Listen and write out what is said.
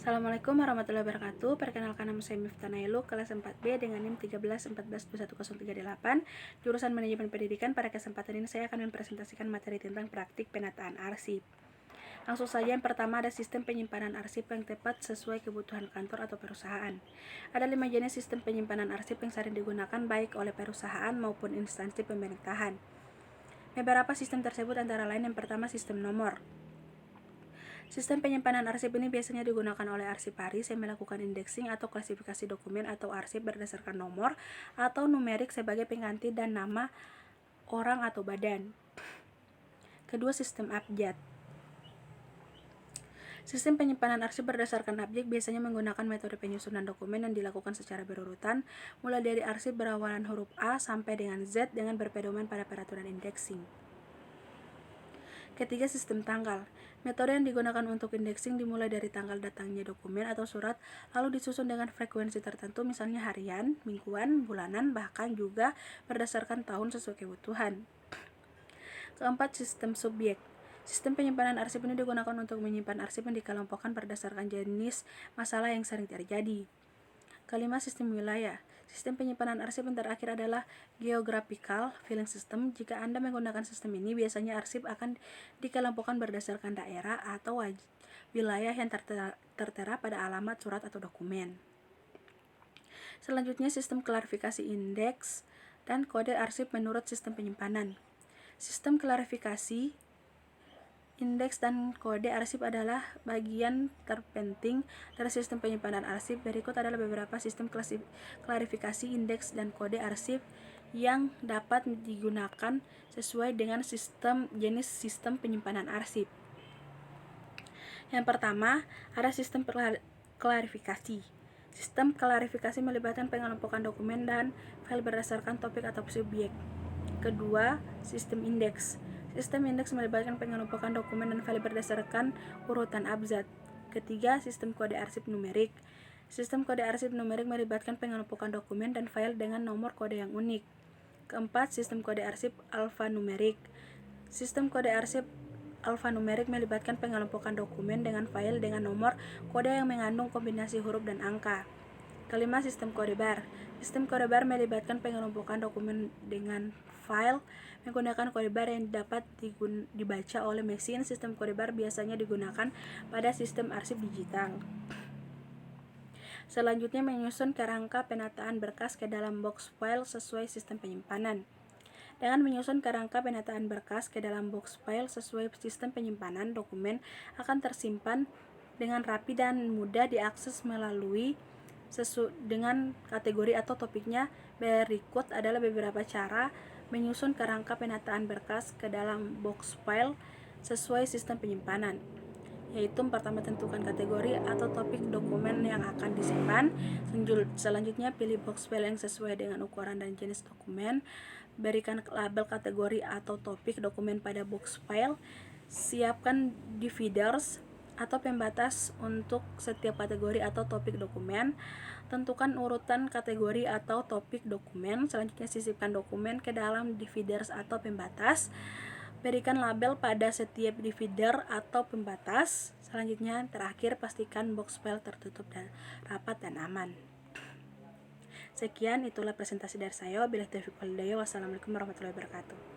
Assalamualaikum warahmatullahi wabarakatuh. Perkenalkan, nama saya Miftah Nailu, kelas 4B dengan NIM 13142138, jurusan Manajemen Pendidikan. Pada kesempatan ini saya akan mempresentasikan materi tentang praktik penataan arsip. Langsung saja, yang pertama ada sistem penyimpanan arsip yang tepat sesuai kebutuhan kantor atau perusahaan. Ada 5 jenis sistem penyimpanan arsip yang sering digunakan baik oleh perusahaan maupun instansi pemerintahan. Beberapa sistem tersebut antara lain: yang pertama, sistem nomor. Sistem penyimpanan arsip ini biasanya digunakan oleh arsiparis yang melakukan indexing atau klasifikasi dokumen atau arsip berdasarkan nomor atau numerik sebagai pengganti dan nama orang atau badan. Kedua, sistem abjad. Sistem penyimpanan arsip berdasarkan abjad biasanya menggunakan metode penyusunan dokumen yang dilakukan secara berurutan, mulai dari arsip berawalan huruf A sampai dengan Z dengan berpedoman pada peraturan indexing. Ketiga, sistem tanggal. Metode yang digunakan untuk indexing dimulai dari tanggal datangnya dokumen atau surat, lalu disusun dengan frekuensi tertentu, misalnya harian, mingguan, bulanan, bahkan juga berdasarkan tahun sesuai kebutuhan. Keempat, sistem subjek. Sistem penyimpanan arsip ini digunakan untuk menyimpan arsip yang dikelompokkan berdasarkan jenis masalah yang sering terjadi. Kelima, sistem wilayah. Sistem penyimpanan arsip yang terakhir adalah geographical filing system. Jika Anda menggunakan sistem ini, biasanya arsip akan dikelompokkan berdasarkan daerah atau wilayah yang tertera pada alamat surat atau dokumen. Selanjutnya, sistem klarifikasi indeks dan kode arsip menurut sistem penyimpanan. Sistem klarifikasi indeks dan kode arsip adalah bagian terpenting dari sistem penyimpanan arsip. Berikut adalah beberapa sistem klarifikasi indeks dan kode arsip yang dapat digunakan sesuai dengan jenis sistem penyimpanan arsip. Yang pertama, ada sistem klarifikasi. Sistem klarifikasi melibatkan pengelompokan dokumen dan file berdasarkan topik atau subjek. Kedua, sistem indeks. Sistem indeks melibatkan pengelompokan dokumen dan file berdasarkan urutan abjad. Ketiga, sistem kode arsip numerik. Sistem kode arsip numerik melibatkan pengelompokan dokumen dan file dengan nomor kode yang unik. Keempat, sistem kode arsip alfanumerik. Sistem kode arsip alfanumerik melibatkan pengelompokan dokumen dengan file dengan nomor kode yang mengandung kombinasi huruf dan angka. Kelima, sistem kode bar. Sistem kode bar melibatkan pengelompokan dokumen dengan file menggunakan kode bar yang dapat dibaca oleh mesin. Sistem kode bar biasanya digunakan pada sistem arsip digital. Selanjutnya, menyusun kerangka penataan berkas ke dalam box file sesuai sistem penyimpanan. Dengan menyusun kerangka penataan berkas ke dalam box file sesuai sistem penyimpanan, dokumen akan tersimpan dengan rapi dan mudah diakses melalui dengan kategori atau topiknya. Berikut adalah beberapa cara menyusun kerangka penataan berkas ke dalam box file sesuai sistem penyimpanan, yaitu pertama, tentukan kategori atau topik dokumen yang akan disimpan. Selanjutnya, pilih box file yang sesuai dengan ukuran dan jenis dokumen. Berikan label kategori atau topik dokumen pada box file. Siapkan dividers atau pembatas untuk setiap kategori atau topik dokumen. Tentukan urutan kategori atau topik dokumen. Selanjutnya, sisipkan dokumen ke dalam dividers atau pembatas. Berikan label pada setiap divider atau pembatas. Selanjutnya, terakhir, pastikan box file tertutup dan rapat dan aman. Sekian, itulah presentasi dari saya. Wabillahi taufiq wal hidayah. Wassalamualaikum warahmatullahi wabarakatuh.